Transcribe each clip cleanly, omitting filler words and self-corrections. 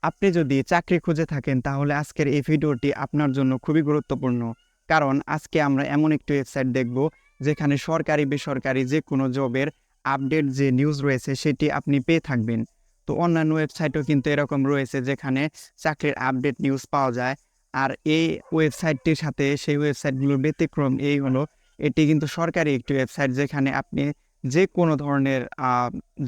আপনি যদি চাকরি খুঁজে থাকেন তাহলে আজকের এই ভিডিওটি আপনার জন্য খুবই গুরুত্বপূর্ণ। কারণ আজকে আমরা এমন একটি ওয়েবসাইট দেখব যেখানে সরকারি বেসরকারি যে কোনো জবের আপডেট যে নিউজ রয়েছে সেটি আপনি পেয়ে থাকবেন। তো অন্যান্য ওয়েবসাইটও কিন্তু এরকম রয়েছে যেখানে চাকরির আপডেট নিউজ পাওয়া যায়। আর এই ওয়েবসাইটটির সাথে সেই ওয়েবসাইটগুলোর ব্যতিক্রম এই হলো, এটি কিন্তু সরকারি একটি ওয়েবসাইট যেখানে আপনি যে কোনো ধরনের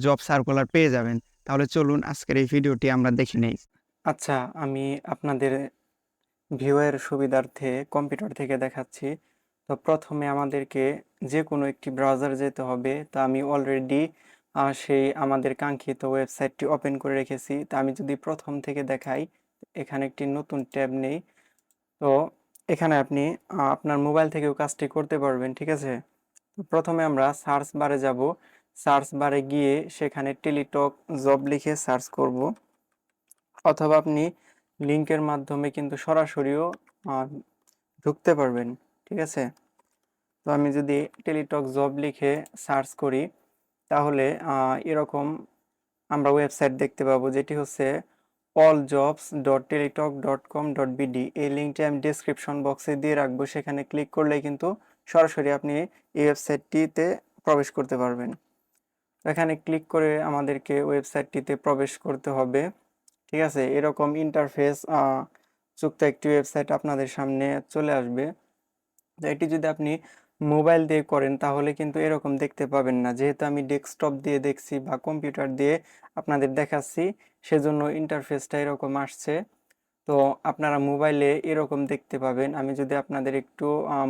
জব সার্কুলার পেয়ে যাবেন। তাহলে চলুন আজকের এই ভিডিওটি আমরা দেখে নেই। আচ্ছা, আমি আপনাদের ভিউয়ের সুবিধার্থে কম্পিউটার থেকে দেখাচ্ছি। তো প্রথমে আমাদেরকে যে কোনো একটি ব্রাউজার যেতে হবে। তো আমি অলরেডি সেই আমাদের কাঙ্ক্ষিত ওয়েবসাইটটি ওপেন করে রেখেছি। তো আমি যদি প্রথম থেকে দেখাই, এখানে একটি নতুন ট্যাব নেই। তো এখানে আপনি আপনার মোবাইল থেকেও কাজটি করতে পারবেন, ঠিক আছে? তো প্রথমে আমরা সার্চ বারে যাব। সার্চ বারে গিয়ে সেখানে টেলিটক জব লিখে সার্চ করব, অথবা আপনি লিংকের মাধ্যমে কিন্তু সরাসরিও আহ, ঢুকতে পারবেন, ঠিক আছে? তো আমি যদি টেলিটক জব লিখে সার্চ করি, তাহলে এরকম আমরা ওয়েবসাইট দেখতে পাবো, যেটি হচ্ছে alljobs.teletalk.com.bd। এই লিঙ্কটি আমি ডেসক্রিপশন বক্সে দিয়ে রাখবো, সেখানে ক্লিক করলে কিন্তু সরাসরি আপনি এই ওয়েবসাইটটিতে প্রবেশ করতে পারবেন। এখানে ক্লিক করে আমাদেরকে ওয়েবসাইটটিতে প্রবেশ করতে হবে, ঠিক আছে? এরকম ইন্টারফেস যুক্ত একটি ওয়েবসাইট আপনাদের সামনে চলে আসবে। তো এটি যদি আপনি মোবাইল দিয়ে করেন তাহলে কিন্তু এরকম দেখতে পাবেন না, যেহেতু আমি ডেস্কটপ দিয়ে দেখছি বা কম্পিউটার দিয়ে আপনাদের দেখাচ্ছি, সেজন্য ইন্টারফেসটা এরকম আসছে। তো আপনারা মোবাইলে এরকম দেখতে পাবেন। আমি যদি আপনাদের একটু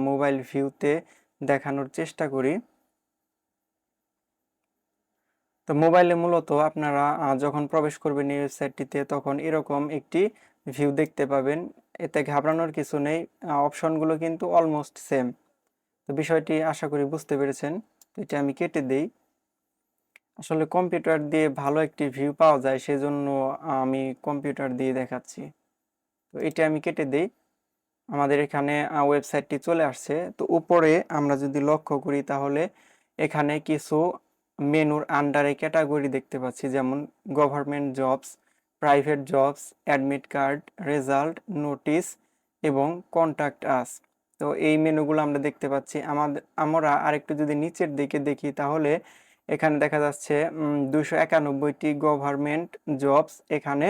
মোবাইল ভিউতে দেখানোর চেষ্টা করি, তো মোবাইলে মূলত আপনারা যখন প্রবেশ করবেন এই ওয়েবসাইটটিতে তখন এরকম একটি ভিউ দেখতে পাবেন। এতে ঘাবড়ানোর কিছু নেই, অপশনগুলো কিন্তু অলমোস্ট সেম। তো বিষয়টি আশা করি বুঝতে পেরেছেন। তো এটা আমি কেটে দেই। আসলে কম্পিউটার দিয়ে ভালো একটি ভিউ পাওয়া যায়, সেজন্য আমি কম্পিউটার দিয়ে দেখাচ্ছি। তো এটা আমি কেটে দেই। আমাদের এখানে ওয়েবসাইটটি চলে আসছে। তো উপরে আমরা যদি লক্ষ্য করি তাহলে এখানে কিছু মেনুর আন্ডারে ক্যাটাগরি দেখতে পাচ্ছি, যেমন government jobs, private jobs, admit card, result, notice এবং কন্ট্যাক্ট আস। তো এই মেনুগুলো আমরা দেখতে পাচ্ছি। আমরা আরেকটু যদি নিচের দিকে দেখি তাহলে এখানে দেখা যাচ্ছে 291টি গভর্নমেন্ট জবস এখানে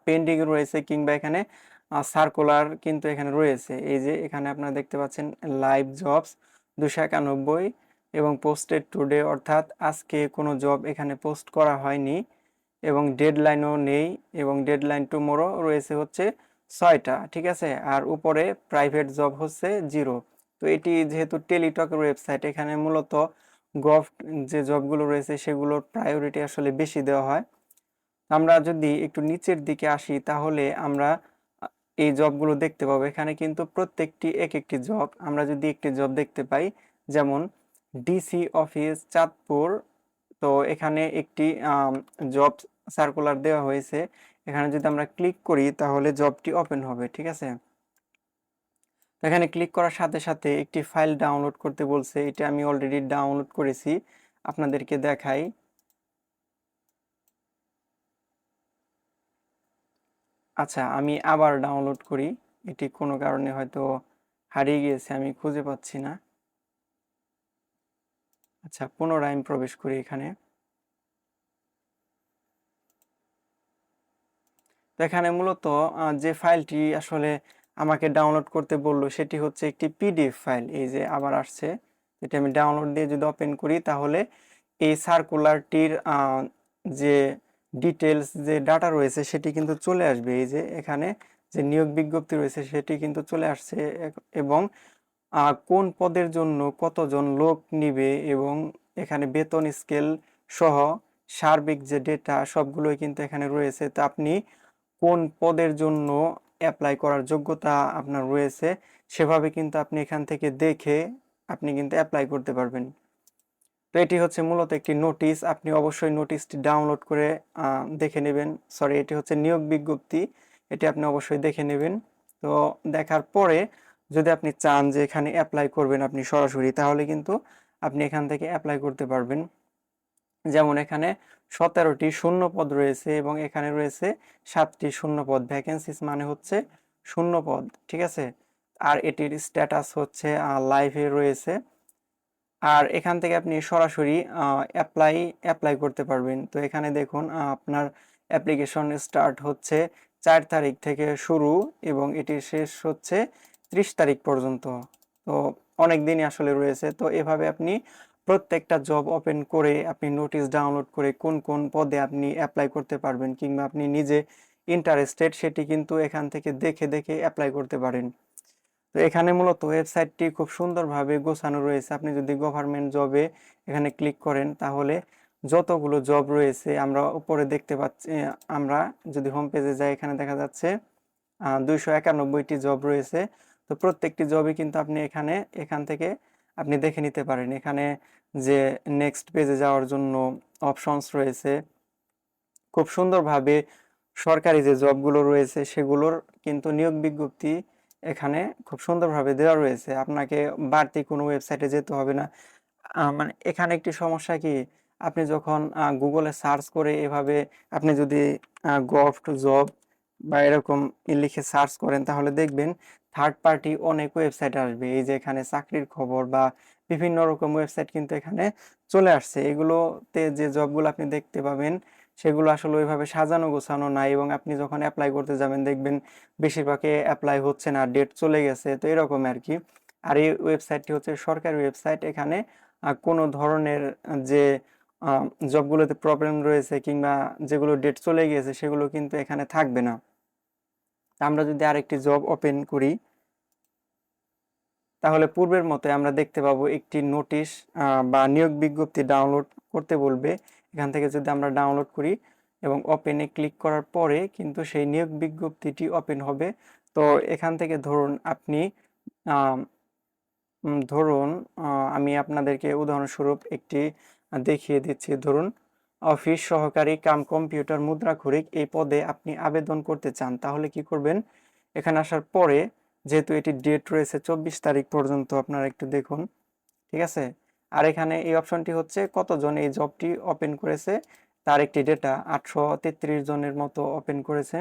পেন্ডিং রয়েছে, কিংবা এখানে সার্কুলার কিন্তু এখানে রয়েছে। এই যে এখানে আপনারা দেখতে পাচ্ছেন লাইভ জবস 291 এবং পোস্টেড টুডে, অর্থাৎ আজকে কোনো জব এখানে পোস্ট করা হয়নি এবং ডেডলাইনও নেই, এবং ডেডলাইন টুমোরো রয়েছে হচ্ছে 6টা, ঠিক আছে? আর উপরে প্রাইভেট জব হচ্ছে 0। তো এটি যেহেতু টেলিটকের ওয়েবসাইট, এখানে মূলত গভ যে জবগুলো রয়েছে সেগুলোর প্রায়োরিটি আসলে বেশি দেওয়া হয়। আমরা যদি একটু নিচের দিকে আসি তাহলে আমরা আ, এই জবগুলো দেখতে পাবো। এখানে কিন্তু প্রত্যেকটি এক একটি জব। আমরা যদি একটি জব দেখতে পাই, যেমন ডিসি অফিস চাঁদপুর, তো এখানে একটি জব সার্কুলার দেওয়া হয়েছে। এখানে যদি আমরা ক্লিক করি তাহলে জবটি ওপেন হবে, ঠিক আছে? তো এখানে ক্লিক করার সাথে সাথে একটি ফাইল ডাউনলোড করতে বলছে। এটা আমি অলরেডি ডাউনলোড করেছি, আপনাদেরকে দেখাই। আচ্ছা, আমি আবার ডাউনলোড করি। এটি কোনো কারণে হয়তো হারিয়ে গিয়েছে, আমি খুঁজে পাচ্ছি না। আচ্ছা, পুনরায় আমি প্রবেশ করি এখানে। তো এখানে মূলত যে ফাইলটি আসলে আমাকে ডাউনলোড করতে বললো সেটি হচ্ছে একটি পিডিএফ ফাইল। এই যে আবার আসছে, এটা আমি ডাউনলোড দিয়ে যদি ওপেন করি তাহলে এই সার্কুলারটির যে ডিটেলস যে ডাটা রয়েছে সেটি কিন্তু চলে আসবে। এই যে এখানে যে নিয়োগ বিজ্ঞপ্তি রয়েছে সেটি কিন্তু চলে আসছে, এবং কোন পদের জন্য কতজন লোক নিবে এবং এখানে বেতন স্কেল সহ সার্বিক যে ডেটা সবগুলোই কিন্তু এখানে রয়েছে। তো আপনি কোন পদের জন্য অ্যাপ্লাই করার যোগ্যতা আপনার রয়েছে সেভাবে কিন্তু আপনি এখান থেকে দেখে আপনি কিন্তু অ্যাপ্লাই করতে পারবেন। তো এটি হচ্ছে মূলত একটি নোটিশ, আপনি অবশ্যই নোটিশটি ডাউনলোড করে দেখে নেবেন। সরি, এটি হচ্ছে নিয়োগ বিজ্ঞপ্তি, এটি আপনি অবশ্যই দেখে নেবেন। তো দেখার পরে যদি আপনি চান যে এখানে অ্যাপ্লাই করবেন আপনি সরাসরি, তাহলে কিন্তু আপনি এখান থেকে অ্যাপ্লাই করতে পারবেন। যেমন এখানে 17টি শূন্য পদ রয়েছে এবং এখানে রয়েছে 7টি শূন্য পদ। ভ্যাকেন্সিস মানে হচ্ছে শূন্য পদ, ঠিক আছে। আর এটির স্ট্যাটাস হচ্ছে লাইভে রয়েছে। আর এখান থেকে আপনি সরাসরি অ্যাপ্লাই করতে পারবেন। তো এখানে দেখুন আপনার অ্যাপ্লিকেশন স্টার্ট হচ্ছে 4 তারিখ থেকে শুরু এবং এটি শেষ হচ্ছে 30 তারিখ পর্যন্ত। তো অনেক দিনই আসলে রয়েছে। তো এভাবে আপনি প্রত্যেকটা জব ওপেন করে আপনি নোটিশ ডাউনলোড করে কোন কোন পদে আপনি অ্যাপ্লাই করতে পারবেন কিংবা আপনি নিজে ইন্টারেস্টেড সেটি কিন্তু এখান থেকে দেখে দেখে অ্যাপ্লাই করতে পারেন। তো এখানে মূলত ওয়েবসাইটটি খুব সুন্দরভাবে গোছানো রয়েছে। আপনি যদি গভর্নমেন্ট জবে এখানে ক্লিক করেন তাহলে যতগুলো জব রয়েছে আমরা উপরে দেখতে পাচ্ছি। আমরা যদি হোম পেজে যাই এখানে দেখা যাচ্ছে 291টি জব রয়েছে। তো প্রত্যেকটি জবই কিন্তু আপনি এখান থেকে আপনি দেখে নিতে পারেন। এখানে যে নেক্সট পেজে যাওয়ার জন্য অপশনস রয়েছে, খুব সুন্দরভাবে সরকারি যে জবগুলো রয়েছে সেগুলোর কিন্তু নিয়োগ বিজ্ঞপ্তি এখানে খুব সুন্দরভাবে দেওয়া রয়েছে। আপনাকে বাড়তি কোনো ওয়েবসাইটে যেতে হবে না। মানে এখানে একটি সমস্যা কি, আপনি যখন গুগলে সার্চ করে এভাবে আপনি যদি গভট জব বা এরকম লিখে সার্চ করেন তাহলে দেখবেন থার্ড পার্টি অনেক ওয়েবসাইট আসবে। এই যে এখানে চাকরির খবর বা বিভিন্ন রকম ওয়েবসাইট কিন্তু এখানে চলে আসছে। এগুলোতে যে জবগুলো আপনি দেখতে পাবেন সেগুলো আসলে ওইভাবে সাজানো গোছানো নাই এবং আপনি যখন অ্যাপ্লাই করতে যাবেন দেখবেন বেশিরভাগে অ্যাপ্লাই হচ্ছে না, ডেট চলে গেছে, তো এরকম আর কি। আর এই ওয়েবসাইটটি হচ্ছে সরকারি ওয়েবসাইট। এখানে কোনো ধরনের যে জবগুলোতে প্রবলেম রয়েছে কিংবা যেগুলো ডেট চলে গিয়েছে সেগুলো কিন্তু এখানে থাকবে না। আমরা যদি আরেকটি জব ওপেন করি তাহলে পূর্বের মতো আমরা দেখতে পাবো একটি নোটিশ বা নিয়োগ বিজ্ঞপ্তি ডাউনলোড করতে বলবে। এখান থেকে যদি আমরা ডাউনলোড করি এবং ওপেনে ক্লিক করার পরে কিন্তু সেই নিয়োগ বিজ্ঞপ্তিটি ওপেন হবে। তো এখান থেকে ধরুন আপনি ধরুন আমি আপনাদেরকে উদাহরণস্বরূপ একটি দেখিয়ে দিচ্ছি। ধরুন অফিস সহকারী কাম কম্পিউটার মুদ্রাক্ষরিক এই পদে আপনি আবেদন করতে চান, তাহলে কি করবেন, এখানে আসার পরে যেহেতু এটি ডেট রয়েছে 24 তারিখ পর্যন্ত, আপনারা একটু দেখুন, ঠিক আছে। আর এখানে এই অপশনটি হচ্ছে কতজন এই জবটি ওপেন করেছে তার একটি ডেটা, 833 জনের মতো ওপেন করেছে,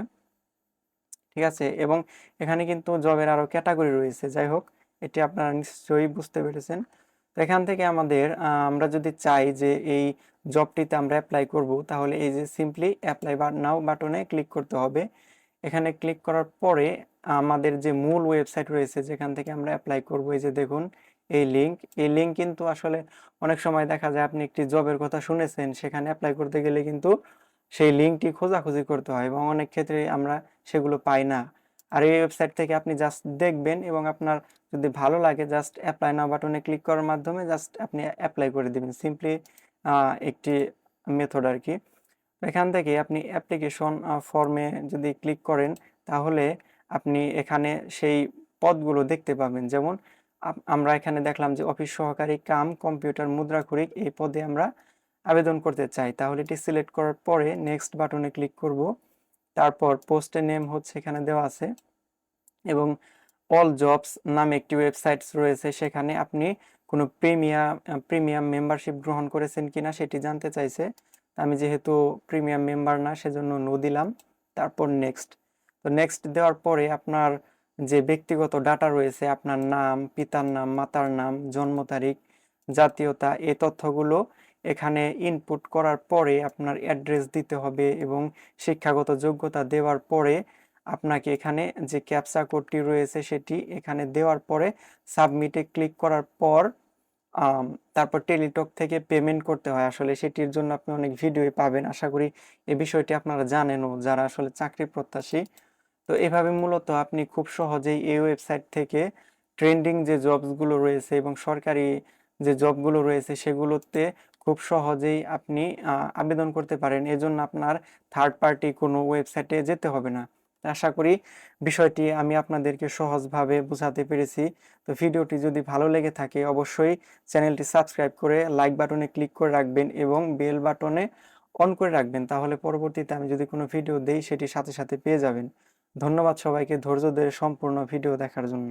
ঠিক আছে। এবং এখানে কিন্তু জবের আরো ক্যাটাগরি রয়েছে। যাই হোক, এটি আপনারা নিশ্চয়ই বুঝতে পেরেছেন। তো এখান থেকে আমরা যদি চাই যে এই জবটিতে আমরা অ্যাপ্লাই করব তাহলে এই যে সিম্পলি অ্যাপ্লাই নাও বাটনে ক্লিক করতে হবে। এখানে ক্লিক করার পরে আমাদের যে মূল ওয়েবসাইট রয়েছে যেখান থেকে আমরা অ্যাপ্লাই করব, এই যে দেখুন এই লিঙ্ক কিন্তু আসলে অনেক সময় দেখা যায় আপনি একটি জবের কথা শুনেছেন, সেখানে অ্যাপ্লাই করতে গেলে কিন্তু সেই লিঙ্কটি খোঁজাখুঁজি করতে হয় এবং অনেক ক্ষেত্রে আমরা সেগুলো পাই না। আর এই ওয়েবসাইট থেকে আপনি জাস্ট দেখবেন এবং আপনার যদি ভালো লাগে জাস্ট অ্যাপ্লাই নাও বাটনে ক্লিক করার মাধ্যমে জাস্ট আপনি অ্যাপ্লাই করে দিবেন। সিম্পলি একটি মেথড আর কি। এখান থেকে আপনি অ্যাপ্লিকেশন ফর্মে যদি ক্লিক করেন তাহলে আপনি এখানে সেই পদগুলো দেখতে পাবেন। যেমন আমরা এখানে দেখলাম যে অফিস সহকারী কাম কম্পিউটার মুদ্রাক্ষরিক এই পদে আমরা আবেদন করতে চাই। তাহলে এটি সিলেক্ট করার পরে নেক্সট বাটনে ক্লিক করব। তারপর পোস্টের নেম হচ্ছে এখানে দেওয়া আছে এবং অল জবস নামে একটি ওয়েবসাইটস রয়েছে, সেখানে আপনি কোনো প্রিমিয়াম মেম্বারশিপ গ্রহণ করেছেন কিনা সেটি জানতে চাইছে। আমি যেহেতু প্রিমিয়াম মেম্বার না সেজন্য নো দিলাম। তারপর নেক্সট। তো নেক্সট দেওয়ার পরে আপনার যে ব্যক্তিগত ডাটা রয়েছে, আপনার নাম, পিতার নাম, মাতার নাম, জন্ম তারিখ, জাতীয়তা, এই তথ্যগুলো এখানে ইনপুট করার পরে আপনার অ্যাড্রেস দিতে হবে এবং শিক্ষাগত যোগ্যতা দেওয়ার পরে আপনাকে এখানে যে ক্যাপচা কোডটি রয়েছে সেটি এখানে দেওয়ার পরে সাবমিটে ক্লিক করার পর তারপর টেলিটক থেকে পেমেন্ট করতে হয়। আসলে সেটির জন্য আপনি অনেক ভিডিওই পাবেন, আশা করি এই বিষয়টি আপনারা জানেনও যারা আসলে চাকরি প্রত্যাশী। তো এভাবে মূলত আপনি খুব সহজেই এই ওয়েবসাইট থেকে ট্রেন্ডিং যে জবসগুলো রয়েছে এবং সরকারি যে জবগুলো রয়েছে সেগুলোতে খুব সহজেই আপনি আবেদন করতে পারেন। এজন্য আপনার থার্ড পার্টি কোনো ওয়েবসাইটে যেতে হবে না। আশা করি বিষয়টি আমি আপনাদেরকে সহজভাবে বোঝাতে পেরেছি। তো ভিডিওটি যদি ভালো লেগে থাকে অবশ্যই চ্যানেলটি সাবস্ক্রাইব করে লাইক বাটনে ক্লিক করে রাখবেন এবং বেল বাটনে অন করে রাখবেন, তাহলে পরবর্তীতে আমি যদি কোনো ভিডিও দেই সেটি সাথে সাথে পেয়ে যাবেন। ধন্যবাদ সবাইকে ধৈর্য ধরে সম্পূর্ণ ভিডিও দেখার জন্য।